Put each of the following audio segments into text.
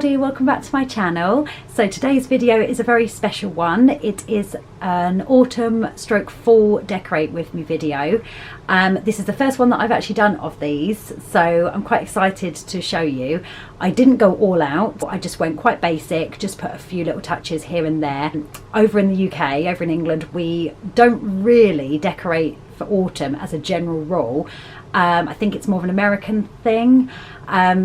everybody, welcome back to my channel. So today's video is a very special one. It is an autumn stroke fall decorate with me video. This is the first one that I've actually done of these, so I'm quite excited to show you. I didn't go all out, I just went quite basic, just put a few little touches here and there. Over in the UK, over in England, we don't really decorate for autumn as a general rule. I think it's more of an American thing,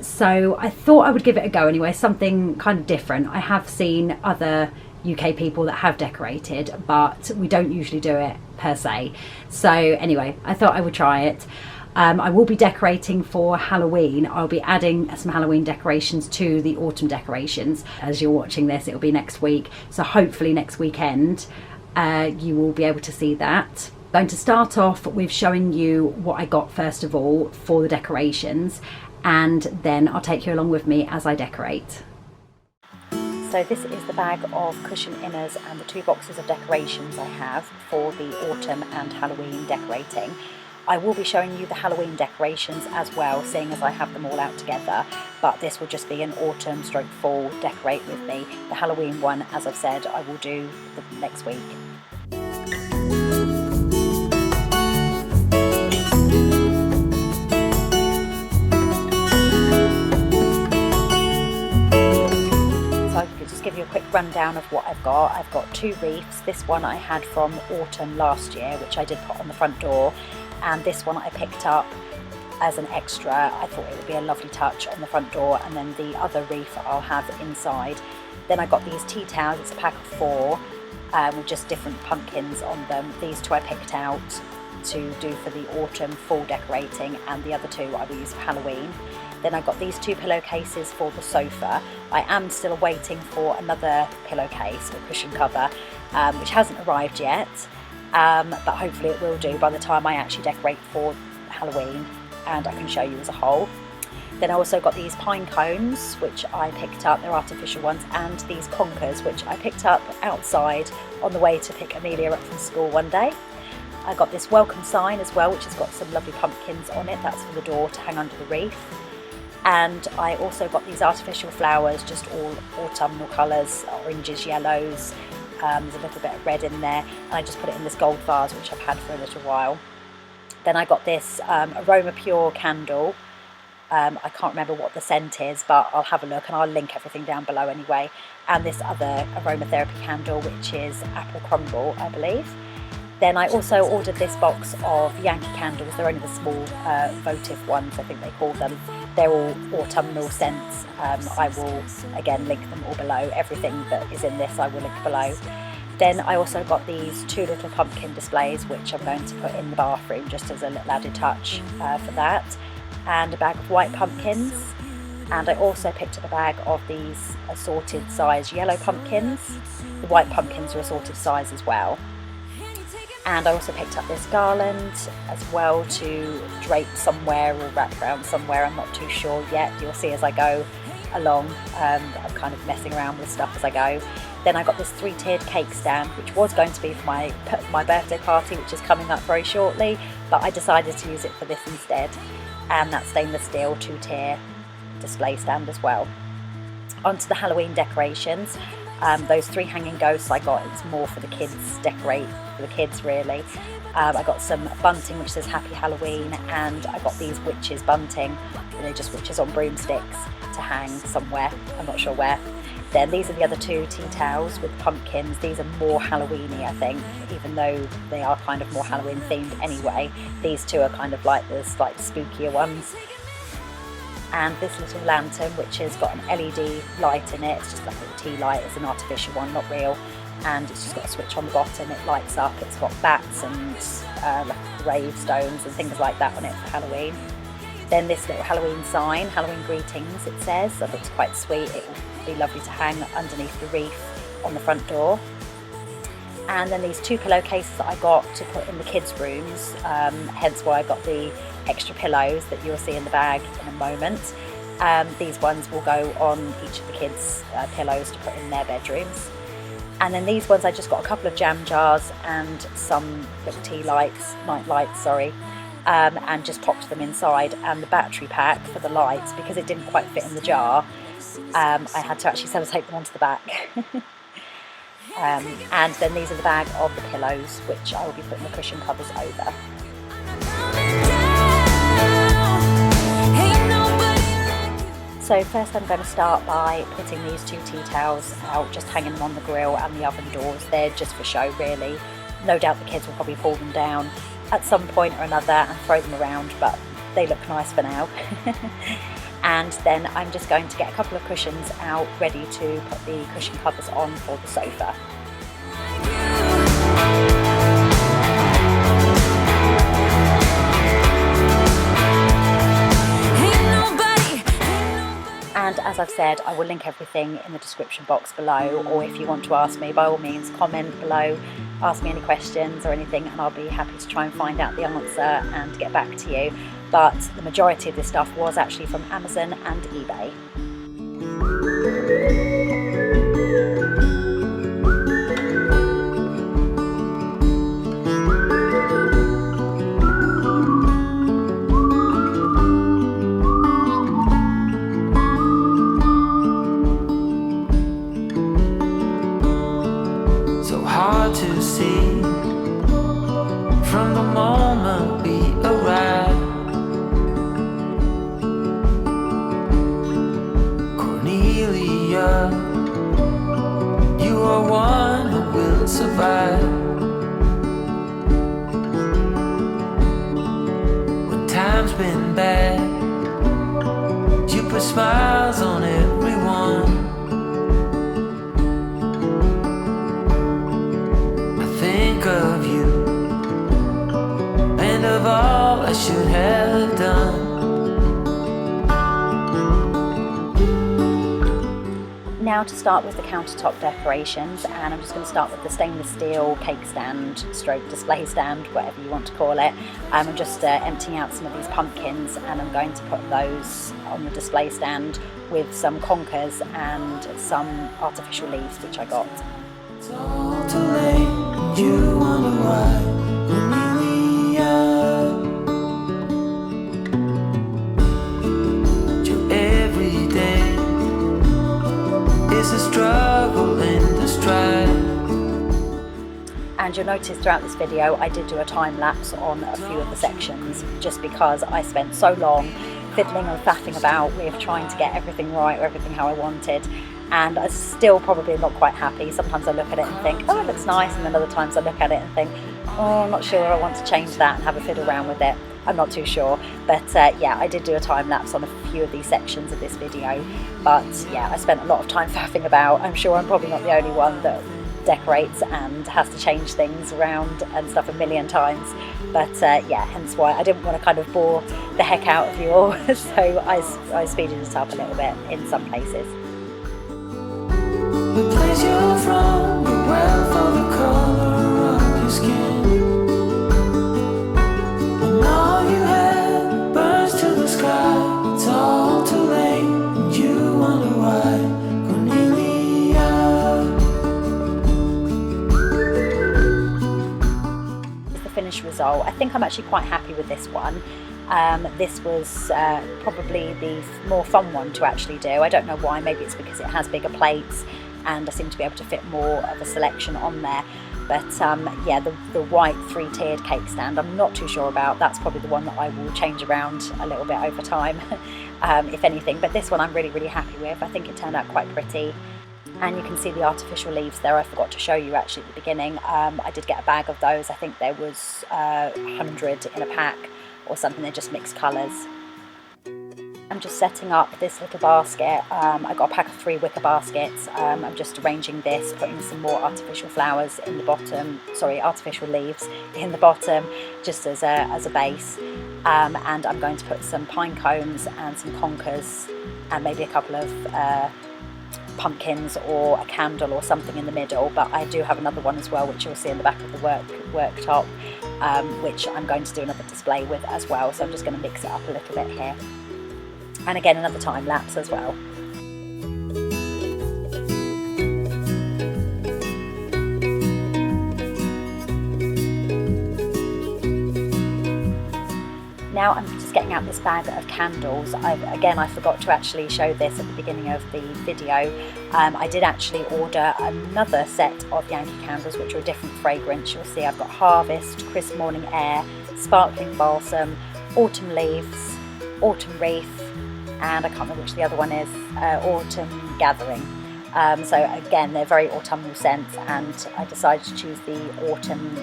so I thought I would give it a go anyway, something kind of different. I have seen other UK people that have decorated, but we don't usually do it per se. So anyway, I thought I would try it. I will be decorating for Halloween. I'll be adding some Halloween decorations to the autumn decorations. As you're watching this, it'll be next week, so hopefully next weekend you will be able to see that. I'm going to start off with showing you what I got first of all for the decorations, and then I'll take you along with me as I decorate. So this is the bag of cushion inners and the 2 boxes of decorations I have for the autumn and Halloween decorating. I will be showing you the Halloween decorations as well, seeing as I have them all out together, but this will just be an autumn stroke fall decorate with me. The Halloween one, as I've said, I will do the next week. Give you a quick rundown of what I've got. I've got 2 wreaths. This one I had from autumn last year, which I did put on the front door, and this one I picked up as an extra. I thought it would be a lovely touch on the front door, and then the other wreath I'll have inside. Then I got these tea towels. It's a pack of 4 with just different pumpkins on them. These 2 I picked out to do for the autumn fall decorating, and the other 2 I will use for Halloween. Then I got these 2 pillowcases for the sofa. I am still waiting for another pillowcase or cushion cover, which hasn't arrived yet, but hopefully it will do by the time I actually decorate for Halloween, and I can show you as a whole. Then I also got these pine cones, which I picked up, they're artificial ones, and these conkers, which I picked up outside on the way to pick Amelia up from school one day. I got this welcome sign as well, which has got some lovely pumpkins on it. That's for the door to hang under the wreath. And I also got these artificial flowers, just all autumnal colours, oranges, yellows, there's a little bit of red in there, and I just put it in this gold vase which I've had for a little while. Then I got this Aroma Pure candle. I can't remember what the scent is, but I'll have a look and I'll link everything down below anyway. And this other aromatherapy candle, which is Apple Crumble, I believe. Then I also ordered this box of Yankee candles. They're only the small votive ones, I think they call them. They're all autumnal scents. I will again link them all below. Everything that is in this I will link below. Then I also got these 2 little pumpkin displays, which I'm going to put in the bathroom just as a little added touch for that. And a bag of white pumpkins. And I also picked up a bag of these assorted size yellow pumpkins. The white pumpkins are assorted size as well. And I also picked up this garland as well to drape somewhere or wrap around somewhere. I'm not too sure yet. You'll see as I go along. I'm kind of messing around with stuff as I go. Then I got this 3-tiered cake stand, which was going to be for my birthday party, which is coming up very shortly, but I decided to use it for this instead. And that stainless steel 2-tier display stand as well. Onto the Halloween decorations. Those 3 hanging ghosts I got, it's more for the kids, decorate for the kids really. I got some bunting which says Happy Halloween, and I got these witches bunting, they're just witches on broomsticks to hang somewhere, I'm not sure where. Then these are the other 2 tea towels with pumpkins. These are more Halloweeny, I think, even though they are kind of more Halloween themed anyway. These 2 are kind of like the slightly spookier ones. And this little lantern, which has got an LED light in it. It's just like a little tea light. It's an artificial one, not real. And it's just got a switch on the bottom. It lights up. It's got bats and like gravestones and things like that on it for Halloween. Then this little Halloween sign, Halloween greetings, it says. That looks quite sweet. It would be lovely to hang underneath the wreath on the front door. And then these 2 pillowcases that I got to put in the kids' rooms, hence why I got the extra pillows that you'll see in the bag in a moment. These ones will go on each of the kids' pillows to put in their bedrooms. And then these ones I just got a couple of jam jars and some little night lights, and just popped them inside, and the battery pack for the lights, because it didn't quite fit in the jar, I had to actually sellotape them onto the back. And then these are the bag of the pillows, which I will be putting the cushion covers over. So first I'm going to start by putting these 2 tea towels out, just hanging them on the grill and the oven doors. They're just for show really. No doubt the kids will probably pull them down at some point or another and throw them around, but they look nice for now. And then I'm just going to get a couple of cushions out ready to put the cushion covers on for the sofa. And as I've said, I will link everything in the description box below, or if you want to ask me, by all means comment below, ask me any questions or anything, and I'll be happy to try and find out the answer and get back to you. But the majority of this stuff was actually from Amazon and eBay. So hard to see from the moment we arrived. Cornelia, you are one who will survive. When time's been bad, you put smiles on everyone. I think of you and of all I should have done. Now to start with the countertop decorations, and I'm just going to start with the stainless steel cake stand, stroke display stand, whatever you want to call it. I'm just emptying out some of these pumpkins, and I'm going to put those on the display stand with some conkers and some artificial leaves which I got. It's all too late, you wonder why, Amelia. Your everyday is a struggle and a strife. And you'll notice throughout this video I did do a time lapse on a few of the sections, just because I spent so long fiddling and faffing about with trying to get everything right or everything how I wanted, and I'm still probably not quite happy. Sometimes I look at it and think, oh, it looks nice, and then other times I look at it and think, oh, I'm not sure I want to change that and have a fiddle around with it. I'm not too sure, but yeah, I did do a time lapse on a few of these sections of this video, but yeah, I spent a lot of time faffing about. I'm sure I'm probably not the only one that decorates and has to change things around and stuff a million times, but yeah, hence why I didn't want to kind of bore the heck out of you all, so I speeded it up a little bit in some places. The place you're from, the wealth of the color of your skin, and all you have burns to the sky. It's all too late, and you wonder why, Cornelia. The finished result, I think I'm actually quite happy with this one. This was probably the more fun one to actually do. I don't know why, maybe it's because it has bigger plates and I seem to be able to fit more of a selection on there. But yeah, the white 3-tiered cake stand, I'm not too sure about. That's probably the one that I will change around a little bit over time, if anything. But this one I'm really, really happy with. I think it turned out quite pretty. And you can see the artificial leaves there. I forgot to show you actually at the beginning. I did get a bag of those. I think there was 100 in a pack or something. They're just mixed colours. I'm just setting up this little basket. I got a pack of 3 wicker baskets. I'm just arranging this, putting some more artificial flowers in the bottom, sorry, artificial leaves in the bottom, just as a base. And I'm going to put some pine cones and some conkers and maybe a couple of pumpkins or a candle or something in the middle. But I do have another one as well, which you'll see in the back of the worktop, which I'm going to do another display with as well. So I'm just going to mix it up a little bit here. And again, another time lapse as well. Now I'm just getting putting out this bag of candles, I forgot to actually show this at the beginning of the video. I did actually order another set of Yankee candles, which are a different fragrance. You'll see I've got Harvest, Crisp Morning Air, Sparkling Balsam, Autumn Leaves, Autumn Wreath, and I can't remember which the other one is, Autumn Gathering. So again, they're very autumnal scents, and I decided to choose the Autumn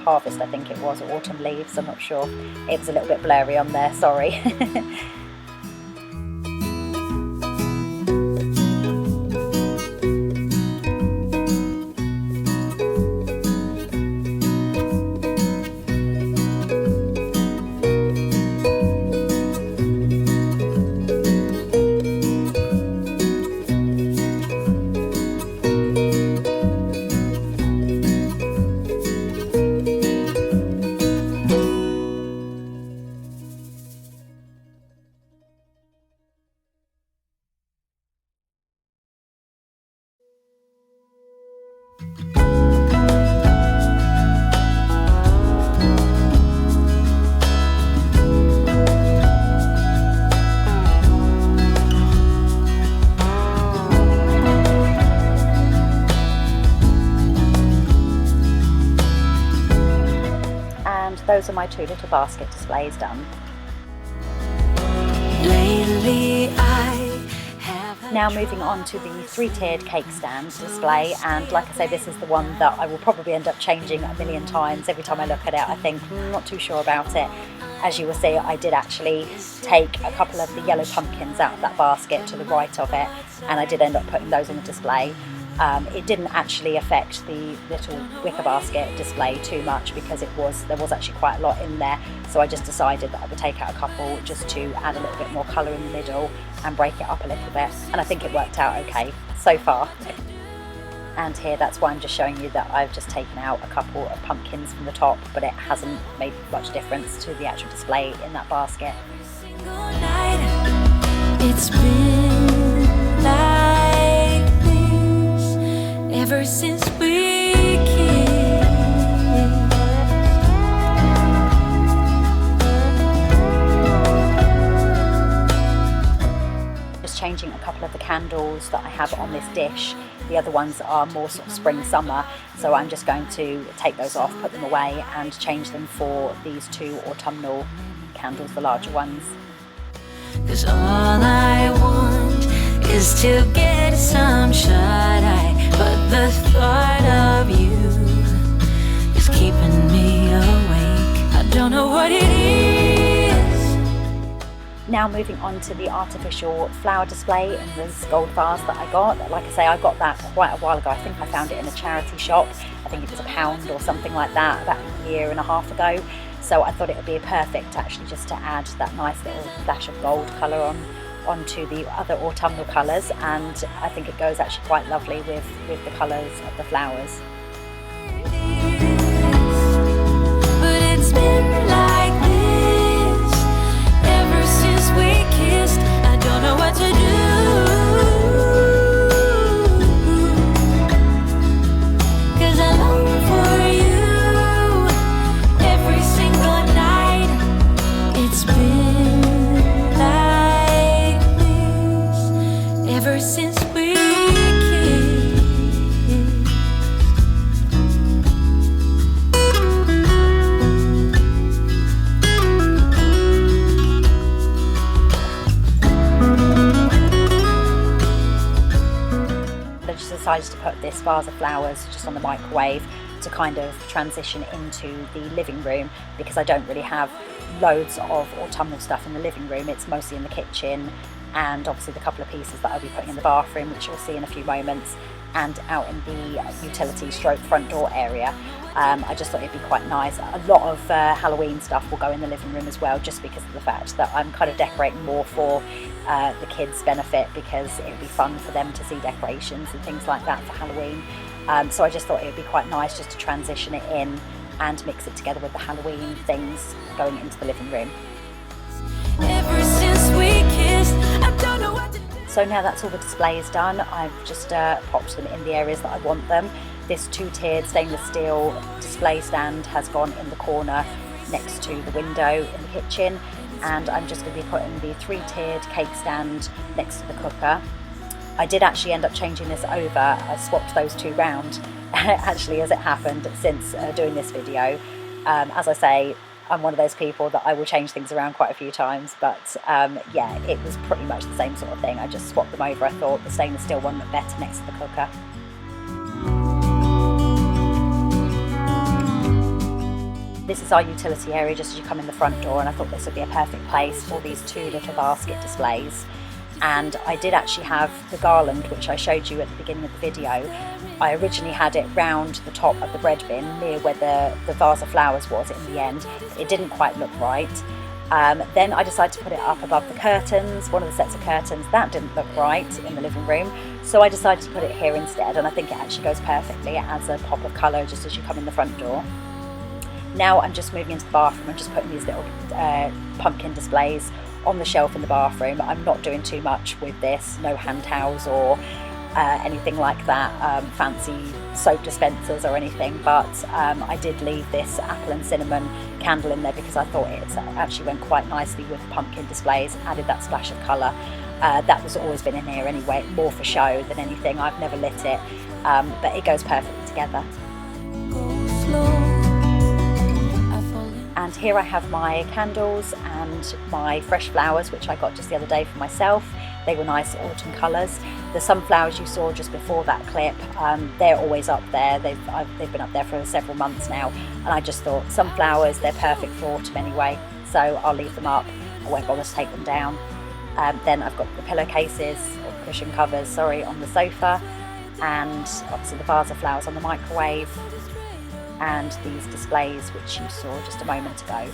Harvest, I think it was, or Autumn Leaves, I'm not sure. It was a little bit blurry on there, sorry. Those are my two little basket displays done. Lately Now moving on to the 3-tiered cake stand display, and like I say, this is the one that I will probably end up changing a million times. Every time I look at it I think, not too sure about it. As you will see, I did actually take a couple of the yellow pumpkins out of that basket to the right of it, and I did end up putting those on the display. It didn't actually affect the little wicker basket display too much because there was actually quite a lot in there, so I just decided that I would take out a couple just to add a little bit more colour in the middle and break it up a little bit, and I think it worked out okay so far. And here, that's why I'm just showing you that I've just taken out a couple of pumpkins from the top, but it hasn't made much difference to the actual display in that basket. it's been like this ever since we kissed. Just changing a couple of the candles that I have on this dish. The other ones are more sort of spring summer, so I'm just going to take those off, put them away, and change them for these two autumnal candles, the larger ones. 'Cause all I want is to get some shut-eye, but the thought of you is keeping me awake. I don't know what it is. Now moving on to the artificial flower display in this gold vase that I got. Like I say, I got that quite a while ago. I think I found it in a charity shop. I think it was £1 or something like that about a year and a half ago. So I thought it would be perfect actually just to add that nice little flash of gold colour onto the other autumnal colours, and I think it goes actually quite lovely with the colours of the flowers. But it's been like this ever since we kissed. I don't know what to do. 'Cause I long for you every single night. It's been like this ever since we kissed. I just decided to put this vase of flowers just on the microwave to kind of transition into the living room, because I don't really have loads of autumnal stuff in the living room. It's mostly in the kitchen, and obviously the couple of pieces that I'll be putting in the bathroom, which you'll see in a few moments, and out in the utility stroke front door area. I just thought it'd be quite nice. A lot of Halloween stuff will go in the living room as well, just because of the fact that I'm kind of decorating more for the kids' benefit, because it would be fun for them to see decorations and things like that for Halloween. So I just thought it would be quite nice just to transition it in and mix it together with the Halloween things going into the living room. Ever since we kissed, I don't know what to do. So now that's all the displays done, I've just popped them in the areas that I want them. This 2-tiered stainless steel display stand has gone in the corner next to the window in the kitchen. and I'm just going to be putting the 3-tiered cake stand next to the cooker. I did actually end up changing this over. I swapped those two round actually as it happened since doing this video. As I say, I'm one of those people that I will change things around quite a few times, but yeah, it was pretty much the same sort of thing. I just swapped them over. I thought the stainless steel one looked better next to the cooker. This is our utility area just as you come in the front door, and I thought this would be a perfect place for these 2 little basket displays. And I did actually have the garland, which I showed you at the beginning of the video. I originally had it round the top of the bread bin, near where the vase of flowers was in the end. It didn't quite look right. Then I decided to put it up above the curtains, one of the sets of curtains. That didn't look right in the living room, so I decided to put it here instead, and I think it actually goes perfectly. It adds a pop of colour just as you come in the front door. Now I'm just moving into the bathroom. I'm just putting these little pumpkin displays on the shelf in the bathroom. I'm not doing too much with this, no hand towels or anything like that, fancy soap dispensers or anything, but I did leave this apple and cinnamon candle in there because I thought it actually went quite nicely with the pumpkin displays, added that splash of colour. That was always been in here anyway, more for show than anything. I've never lit it, but it goes perfectly together. And here I have my candles and my fresh flowers, which I got just the other day for myself. They were nice autumn colours. The sunflowers you saw just before that clip, they're always up there. They've been up there for several months now, and I just thought sunflowers, they're perfect for autumn anyway, so I'll leave them up. I won't bother to take them down. Then I've got the pillowcases, or cushion covers, sorry, on the sofa, and obviously the vase of flowers on the microwave, and these displays which you saw just a moment ago.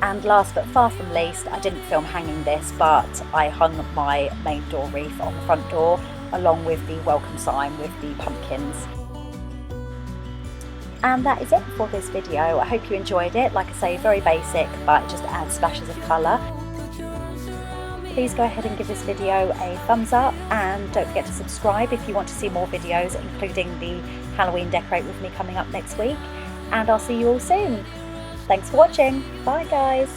And last but far from least, I didn't film hanging this, but I hung my main door wreath on the front door along with the welcome sign with the pumpkins. And that is it for this video. I hope you enjoyed it. Like I say, very basic, but it just adds splashes of colour. Please go ahead and give this video a thumbs up, and don't forget to subscribe if you want to see more videos, including the Halloween Decorate With Me coming up next week. And I'll see you all soon. Thanks for watching. Bye guys.